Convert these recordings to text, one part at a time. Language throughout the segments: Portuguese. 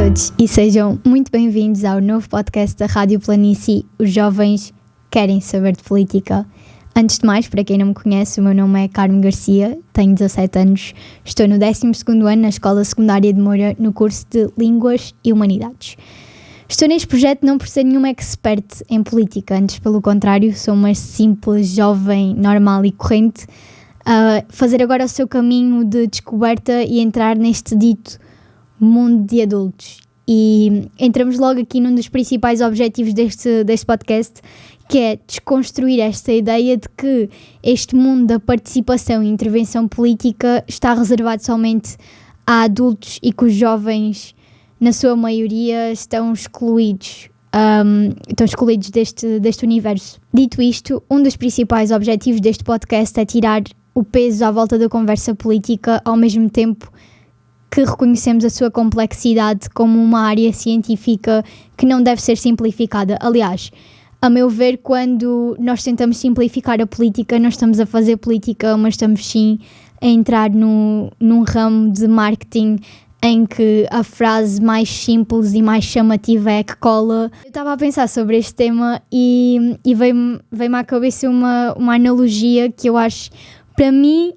todos e sejam muito bem-vindos ao novo podcast da Rádio Planície, Os Jovens Querem Saber de Política. Antes de mais, para quem não me conhece, o meu nome é Carmen Garcia, tenho 17 anos, estou no 12º ano na Escola Secundária de Moura, no curso de Línguas e Humanidades. Estou neste projeto não por ser nenhuma expert em política, antes pelo contrário, sou uma simples jovem, normal e corrente, a fazer agora o seu caminho de descoberta e entrar neste dito mundo de adultos. E entramos logo aqui num dos principais objetivos deste podcast, que é desconstruir esta ideia de que este mundo da participação e intervenção política está reservado somente a adultos e que os jovens, na sua maioria, estão excluídos deste universo. Dito isto, um dos principais objetivos deste podcast é tirar o peso à volta da conversa política, ao mesmo tempo que reconhecemos a sua complexidade como uma área científica que não deve ser simplificada. Aliás, a meu ver, quando nós tentamos simplificar a política, não estamos a fazer política, mas estamos sim a entrar num ramo de marketing em que a frase mais simples e mais chamativa é que cola. Eu estava a pensar sobre este tema e veio-me à cabeça uma analogia que eu acho, para mim,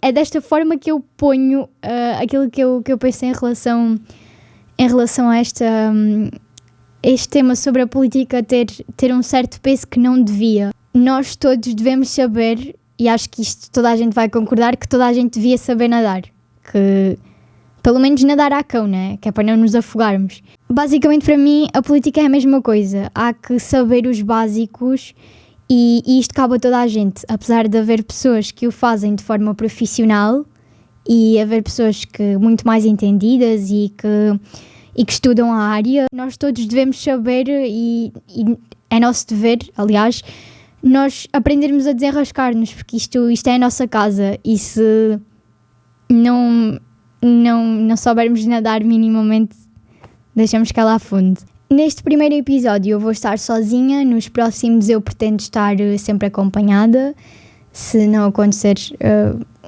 é desta forma que eu ponho aquilo que eu penso em relação a este tema sobre a política ter um certo peso que não devia. Nós todos devemos saber, e acho que isto toda a gente vai concordar, que toda a gente devia saber nadar. Que pelo menos nadar à cão, né? Que é para não nos afogarmos. Basicamente, para mim, a política é a mesma coisa. Há que saber os básicos e isto cabe a toda a gente. Apesar de haver pessoas que o fazem de forma profissional e haver pessoas que muito mais entendidas e que estudam a área, nós todos devemos saber e é nosso dever, aliás, nós aprendermos a desenrascar-nos, porque isto é a nossa casa e se não soubermos nadar minimamente, deixamos que ela afunde. Neste primeiro episódio eu vou estar sozinha, nos próximos eu pretendo estar sempre acompanhada. Se não acontecer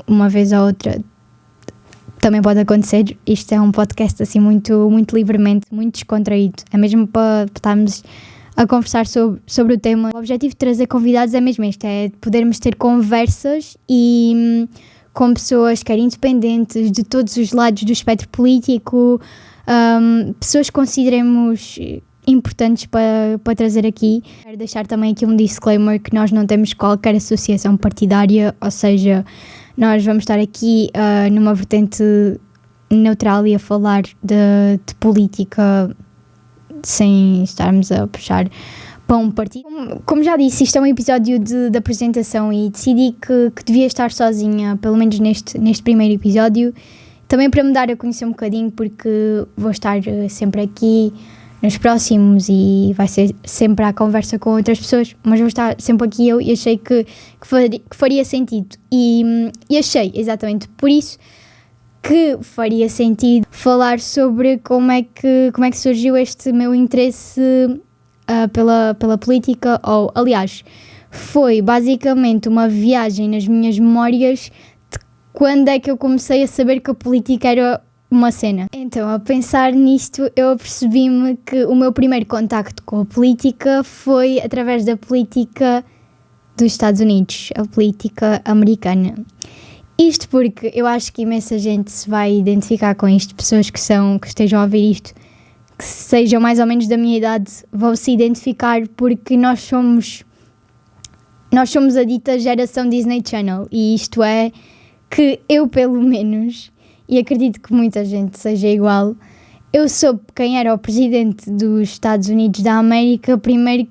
uma vez ou outra, também pode acontecer. Isto é um podcast assim muito, muito livremente, muito descontraído. É mesmo para estarmos a conversar sobre o tema. O objetivo de trazer convidados é mesmo este, é podermos ter conversas e com pessoas que eram independentes de todos os lados do espectro político, pessoas que consideremos importantes para trazer aqui. Quero deixar também aqui um disclaimer que nós não temos qualquer associação partidária, ou seja, nós vamos estar aqui numa vertente neutral e a falar de política sem estarmos a puxar para um partido. Como já disse, isto é um episódio de apresentação e decidi que devia estar sozinha, pelo menos neste primeiro episódio, também para me dar a conhecer um bocadinho, porque vou estar sempre aqui nos próximos e vai ser sempre à conversa com outras pessoas, mas vou estar sempre aqui eu e achei que faria sentido e achei exatamente por isso que faria sentido falar sobre como é que surgiu este meu interesse pela política, ou aliás, foi basicamente uma viagem nas minhas memórias de quando é que eu comecei a saber que a política era uma cena. Então, a pensar nisto, eu apercebi-me que o meu primeiro contacto com a política foi através da política dos Estados Unidos, a política americana. Isto porque eu acho que imensa gente se vai identificar com isto, pessoas que estejam a ouvir isto, que sejam mais ou menos da minha idade, vão se identificar porque nós somos a dita geração Disney Channel, e isto é que eu, pelo menos, e acredito que muita gente seja igual, eu soube quem era o presidente dos Estados Unidos da América primeiro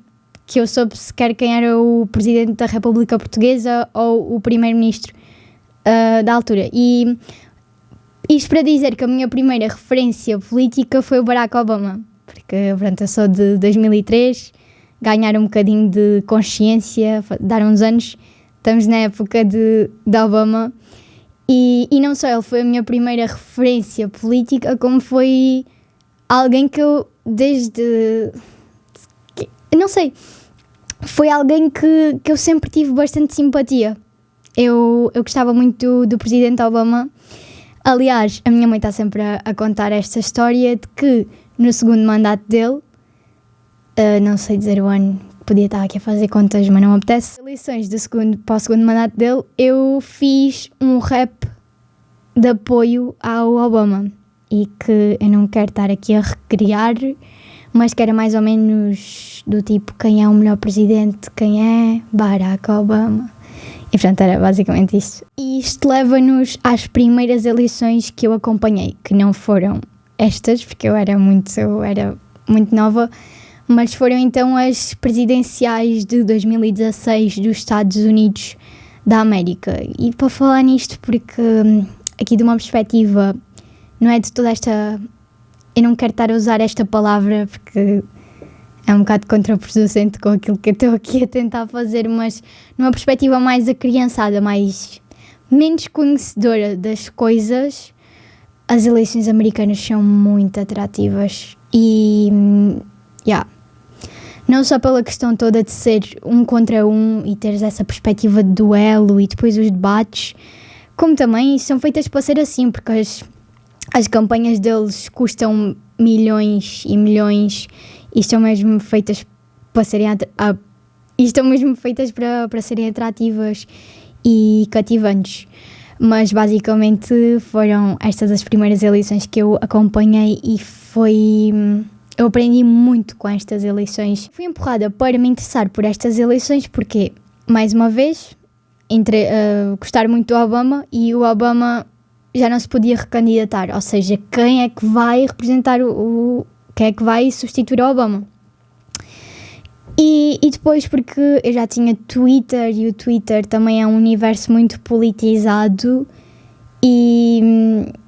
que eu soube sequer quem era o presidente da República Portuguesa ou o primeiro-ministro da altura. E isto para dizer que a minha primeira referência política foi o Barack Obama, porque pronto, eu sou de 2003, ganhar um bocadinho de consciência, dar uns anos, estamos na época de Obama, e não só ele foi a minha primeira referência política, como foi alguém que eu não sei, foi alguém que eu sempre tive bastante simpatia. Eu gostava muito do presidente Obama, Aliás, a minha mãe está sempre a contar esta história de que no segundo mandato dele, não sei dizer o ano, podia estar aqui a fazer contas, mas não me apetece. Eleições para o segundo mandato dele, eu fiz um rap de apoio ao Obama e que eu não quero estar aqui a recriar, mas que era mais ou menos do tipo: quem é o melhor presidente, quem é Barack Obama. E portanto era basicamente isto. E isto leva-nos às primeiras eleições que eu acompanhei, que não foram estas, porque eu era muito nova, mas foram então as presidenciais de 2016 dos Estados Unidos da América. E para falar nisto, porque aqui de uma perspectiva, não é de toda esta... Eu não quero estar a usar esta palavra porque é um bocado contraproducente com aquilo que eu estou aqui a tentar fazer, mas numa perspectiva mais acriançada, menos conhecedora das coisas, as eleições americanas são muito atrativas. E, não só pela questão toda de ser um contra um e teres essa perspectiva de duelo e depois os debates, como também são feitas para ser assim, porque as campanhas deles custam milhões e milhões e estão mesmo feitas para serem para serem atrativas e cativantes. Mas basicamente foram estas as primeiras eleições que eu acompanhei e eu aprendi muito com estas eleições. Fui empurrada para me interessar por estas eleições porque, mais uma vez, gostar muito do Obama, e o Obama já não se podia recandidatar, ou seja, quem é que vai representar quem é que vai substituir o Obama. E depois, porque eu já tinha Twitter, e o Twitter também é um universo muito politizado, e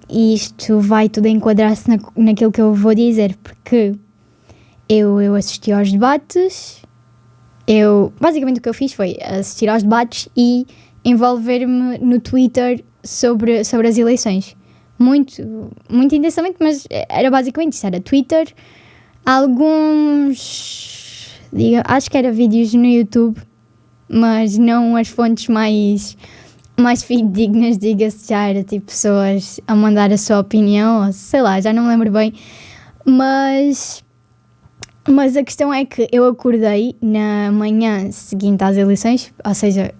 isto vai tudo enquadrar-se naquilo que eu vou dizer, porque eu assisti aos debates, basicamente o que eu fiz foi assistir aos debates e envolver-me no Twitter sobre as eleições. Muito, muito intensamente, mas era basicamente isso, era Twitter, acho que era vídeos no YouTube, mas não as fontes mais fidedignas, diga-se, já era tipo pessoas a mandar a sua opinião, ou sei lá, já não me lembro bem, mas a questão é que eu acordei na manhã seguinte às eleições, ou seja,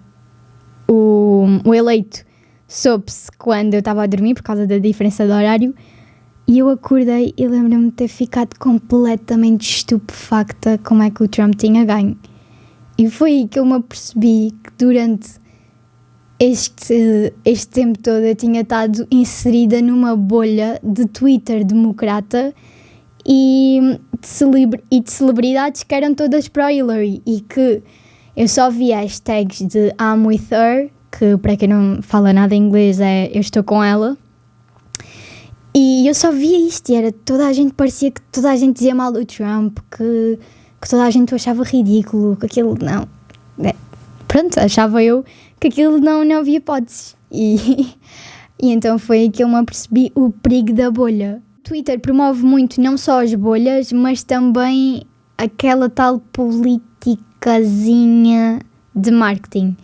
o eleito soube-se quando eu estava a dormir por causa da diferença de horário, e eu acordei e lembro-me de ter ficado completamente estupefacta como é que o Trump tinha ganho. E foi aí que eu me apercebi que durante este tempo todo eu tinha estado inserida numa bolha de Twitter democrata e de celebridades que eram todas para Hillary, e que eu só via hashtags de I'm with her, que para quem não fala nada em inglês é eu estou com ela, e eu só via isto, e parecia que toda a gente dizia mal do Trump, que toda a gente o achava ridículo, que aquilo não... Pronto, achava eu que aquilo não havia hipóteses. E então foi aí que eu me apercebi o perigo da bolha. O Twitter promove muito não só as bolhas, mas também aquela tal politicazinha de marketing.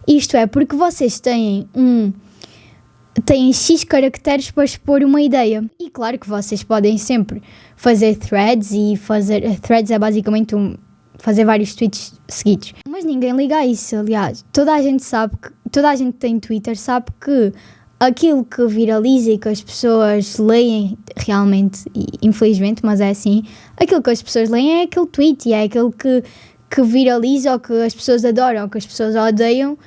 Isto é, porque vocês têm X caracteres para expor uma ideia. E claro que vocês podem sempre fazer threads, e threads é basicamente fazer vários tweets seguidos. Mas ninguém liga a isso, aliás. Toda a gente tem Twitter, sabe que aquilo que viraliza e que as pessoas leem realmente, e infelizmente, mas é assim, aquilo que as pessoas leem é aquele tweet, e é aquele que viraliza, ou que as pessoas adoram, ou que as pessoas odeiam.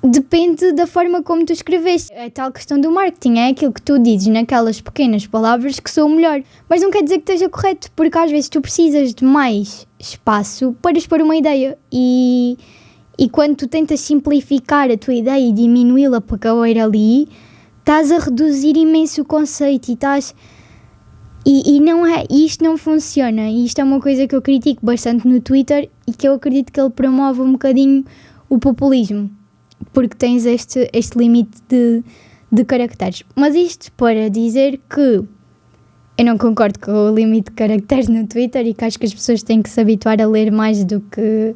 Depende da forma como tu escreveste. É tal questão do marketing, é aquilo que tu dizes naquelas pequenas palavras que são o melhor. Mas não quer dizer que esteja correto, porque às vezes tu precisas de mais espaço para expor uma ideia. E quando tu tentas simplificar a tua ideia e diminuí-la para caber ali, estás a reduzir imenso o conceito, e isto não funciona. E isto é uma coisa que eu critico bastante no Twitter, e que eu acredito que ele promove um bocadinho o populismo, porque tens este limite de caracteres. Mas isto para dizer que eu não concordo com o limite de caracteres no Twitter, e que acho que as pessoas têm que se habituar a ler mais do que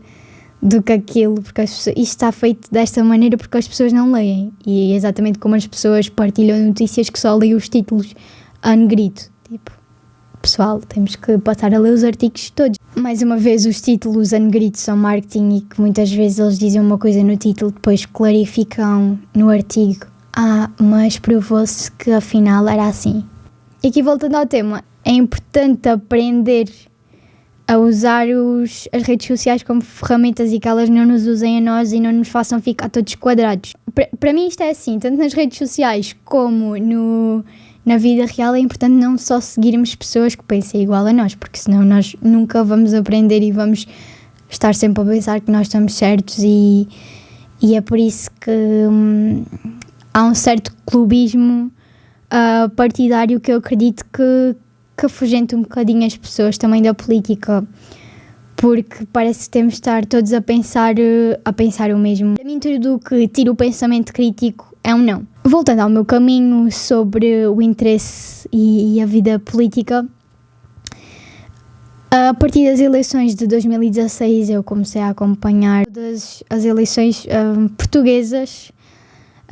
do que aquilo, porque isto está feito desta maneira porque as pessoas não leem. E é exatamente como as pessoas partilham notícias que só leem os títulos a negrito. Tipo, pessoal, temos que passar a ler os artigos todos. Mais uma vez, os títulos a negrito são marketing e que muitas vezes eles dizem uma coisa no título, depois clarificam no artigo. Mas provou-se que afinal era assim. E aqui voltando ao tema, é importante aprender a usar as redes sociais como ferramentas e que elas não nos usem a nós e não nos façam ficar todos quadrados. Para mim isto é assim, tanto nas redes sociais como na vida real é importante não só seguirmos pessoas que pensem igual a nós, porque senão nós nunca vamos aprender e vamos estar sempre a pensar que nós estamos certos e é por isso que há um certo clubismo partidário que eu acredito que afugenta um bocadinho as pessoas também da política, porque parece que temos de estar todos a pensar o mesmo. Para mim, tudo o que tira o pensamento crítico é um não. Voltando ao meu caminho sobre o interesse e a vida política, a partir das eleições de 2016 eu comecei a acompanhar todas as eleições portuguesas.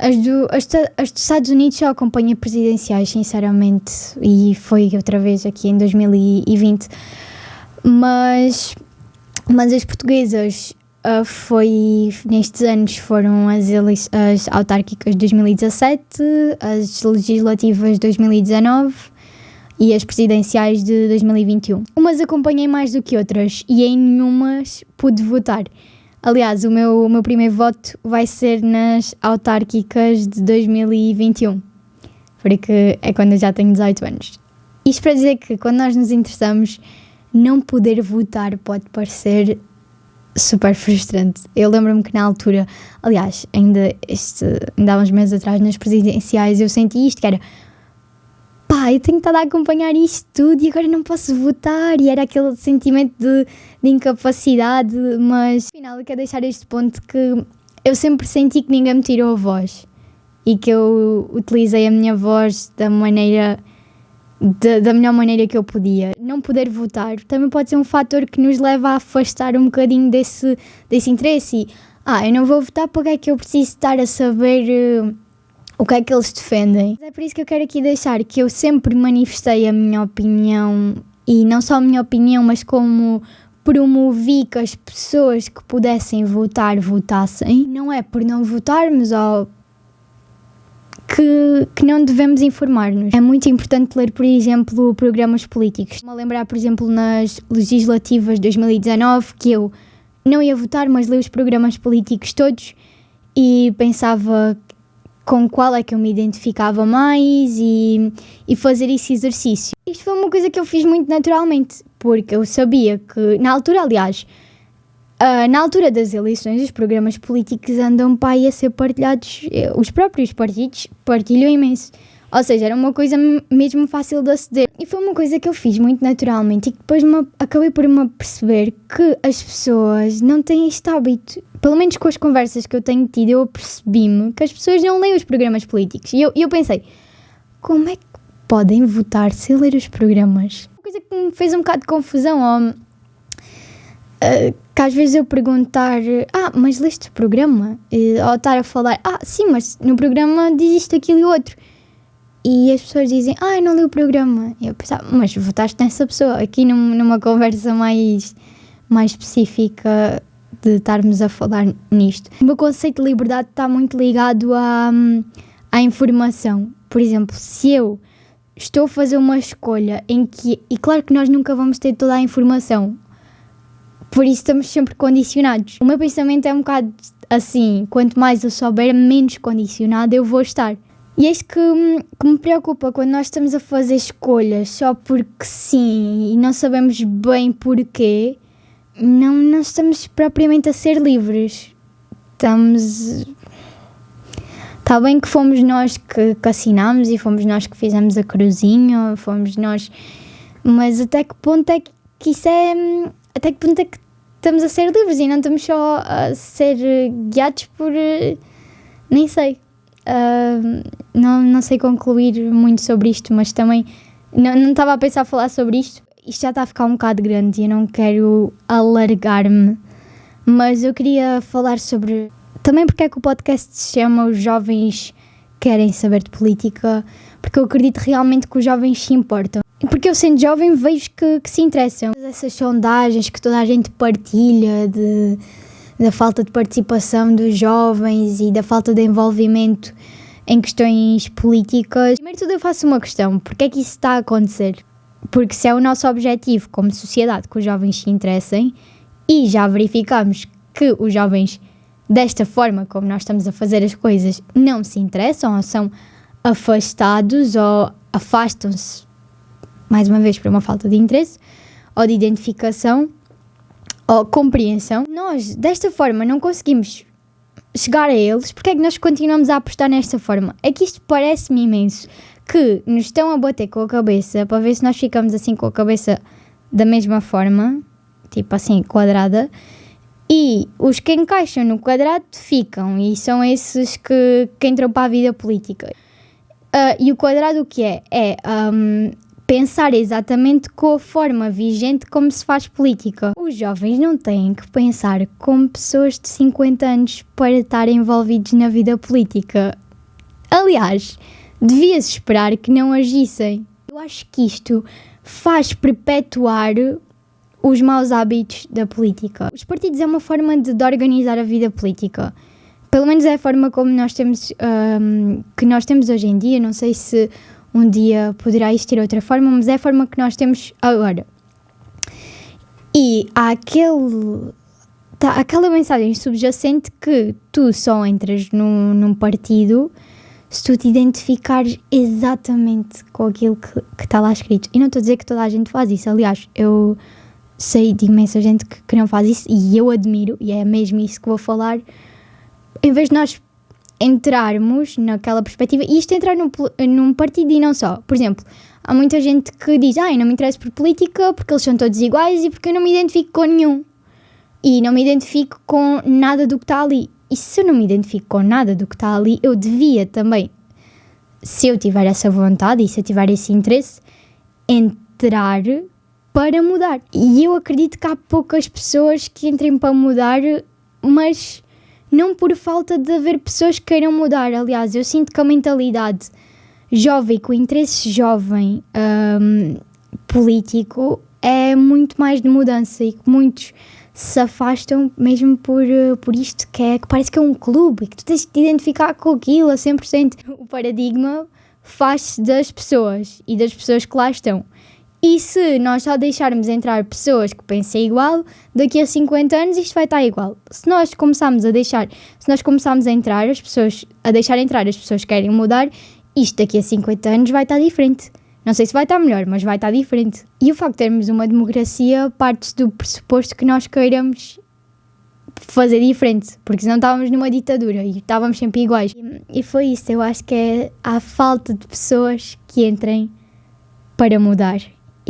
As dos Estados Unidos só acompanho presidenciais, sinceramente, e foi outra vez aqui em 2020, mas as portuguesas nestes anos foram as autárquicas de 2017, as legislativas de 2019 e as presidenciais de 2021. Umas acompanhei mais do que outras e em nenhumas pude votar. Aliás, o meu primeiro voto vai ser nas autárquicas de 2021, porque é quando eu já tenho 18 anos. Isto para dizer que quando nós nos interessamos, não poder votar pode parecer super frustrante. Eu lembro-me que na altura, aliás, ainda há uns meses atrás, nas presidenciais, eu senti isto, que era eu tenho estado a acompanhar isto tudo e agora não posso votar, e era aquele sentimento de incapacidade, mas afinal eu quero deixar este ponto que eu sempre senti que ninguém me tirou a voz e que eu utilizei a minha voz da melhor maneira que eu podia. Não poder votar também pode ser um fator que nos leva a afastar um bocadinho desse interesse eu não vou votar porque é que eu preciso estar a saber o que é que eles defendem. É por isso que eu quero aqui deixar que eu sempre manifestei a minha opinião, e não só a minha opinião, mas como promovi que as pessoas que pudessem votar, votassem. Não é por não votarmos ou que não devemos informar-nos. É muito importante ler, por exemplo, programas políticos. Vou lembrar, por exemplo, nas legislativas de 2019, que eu não ia votar, mas li os programas políticos todos e pensava com qual é que eu me identificava mais e fazer esse exercício. Isto foi uma coisa que eu fiz muito naturalmente, porque eu sabia que, na altura, aliás, na altura das eleições, os programas políticos andam para aí a ser partilhados, os próprios partidos partilham imenso. Ou seja, era uma coisa mesmo fácil de aceder. E foi uma coisa que eu fiz muito naturalmente e que depois acabei por me perceber que as pessoas não têm este hábito. Pelo menos com as conversas que eu tenho tido, eu percebi-me que as pessoas não leem os programas políticos. E eu pensei, como é que podem votar sem ler os programas? Uma coisa que me fez um bocado de confusão. Que às vezes eu perguntar, mas leste o programa? Ou estar a falar, sim, mas no programa diz isto, aquilo e outro. E as pessoas dizem, eu não li o programa. E eu pensava, mas votaste nessa pessoa. Aqui numa conversa mais específica de estarmos a falar nisto. O meu conceito de liberdade está muito ligado à informação. Por exemplo, se eu estou a fazer uma escolha em que... E claro que nós nunca vamos ter toda a informação. Por isso estamos sempre condicionados. O meu pensamento é um bocado assim. Quanto mais eu souber, menos condicionado eu vou estar. E é isso que me preocupa quando nós estamos a fazer escolhas só porque sim e não sabemos bem porquê. Não estamos propriamente a ser livres. Está bem que fomos nós que assinámos e fomos nós que fizemos a cruzinha, fomos nós... Mas até que ponto é que isso é... Até que ponto é que estamos a ser livres e não estamos só a ser guiados por... Nem sei. Não sei concluir muito sobre isto, mas também não estava a pensar falar sobre isto. Isto já está a ficar um bocado grande e eu não quero alargar-me Mas eu queria falar sobre também porque é que o podcast se chama Os Jovens Querem Saber de Política, porque eu acredito realmente que os jovens se importam. E porque eu, sendo jovem, vejo que se interessam. Essas sondagens que toda a gente partilha da falta de participação dos jovens e da falta de envolvimento em questões políticas. Primeiro de tudo eu faço uma questão: porque é que isso está a acontecer? Porque se é o nosso objetivo como sociedade que os jovens se interessem, e já verificamos que os jovens, desta forma como nós estamos a fazer as coisas, não se interessam ou são afastados ou afastam-se, mais uma vez, por uma falta de interesse ou de identificação ou compreensão, nós desta forma não conseguimos chegar a eles. Porque é que nós continuamos a apostar nesta forma? É que isto parece-me imenso que nos estão a bater com a cabeça para ver se nós ficamos assim com a cabeça da mesma forma, tipo assim, quadrada, e os que encaixam no quadrado ficam, e são esses que entram para a vida política. E o quadrado o que é? Pensar exatamente com a forma vigente como se faz política. Os jovens não têm que pensar como pessoas de 50 anos para estarem envolvidos na vida política. Aliás, devia-se esperar que não agissem. Eu acho que isto faz perpetuar os maus hábitos da política. Os partidos é uma forma de organizar a vida política. Pelo menos é a forma como nós temos, que nós temos hoje em dia. Não sei se um dia poderá existir outra forma, mas é a forma que nós temos agora. E há aquela mensagem subjacente que tu só entras num partido se tu te identificares exatamente com aquilo que está lá escrito. E não estou a dizer que toda a gente faz isso. Aliás, eu sei de imensa gente que não faz isso e eu admiro, e é mesmo isso que vou falar. Em vez de nós entrarmos naquela perspectiva, e isto entrar num partido e não só. Por exemplo, há muita gente que diz: eu não me interesso por política porque eles são todos iguais e porque eu não me identifico com nenhum. E não me identifico com nada do que está ali. E se eu não me identifico com nada do que está ali, eu devia também, se eu tiver essa vontade e se eu tiver esse interesse, entrar para mudar. E eu acredito que há poucas pessoas que entrem para mudar, mas não por falta de haver pessoas que queiram mudar. Aliás, eu sinto que a mentalidade jovem, com o interesse jovem político, é muito mais de mudança, e que muitos se afastam mesmo por isto que parece que é um clube e que tu tens que te identificar com aquilo a 100%. O paradigma faz-se das pessoas e das pessoas que lá estão. E se nós só deixarmos entrar pessoas que pensem igual, daqui a 50 anos isto vai estar igual. Se nós começarmos a entrar as pessoas, a deixar entrar as pessoas que querem mudar, isto daqui a 50 anos vai estar diferente. Não sei se vai estar melhor, mas vai estar diferente. E o facto de termos uma democracia parte do pressuposto que nós queiramos fazer diferente, porque senão estávamos numa ditadura e estávamos sempre iguais. E foi isso, eu acho que é a falta de pessoas que entrem para mudar.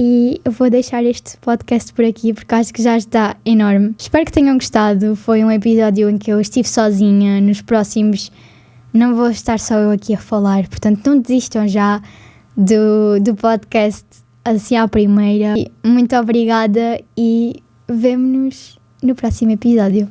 E eu vou deixar este podcast por aqui porque acho que já está enorme. Espero que tenham gostado. Foi um episódio em que eu estive sozinha. Nos próximos não vou estar só eu aqui a falar, portanto não desistam já do podcast assim à primeira. Muito obrigada e vemo-nos no próximo episódio.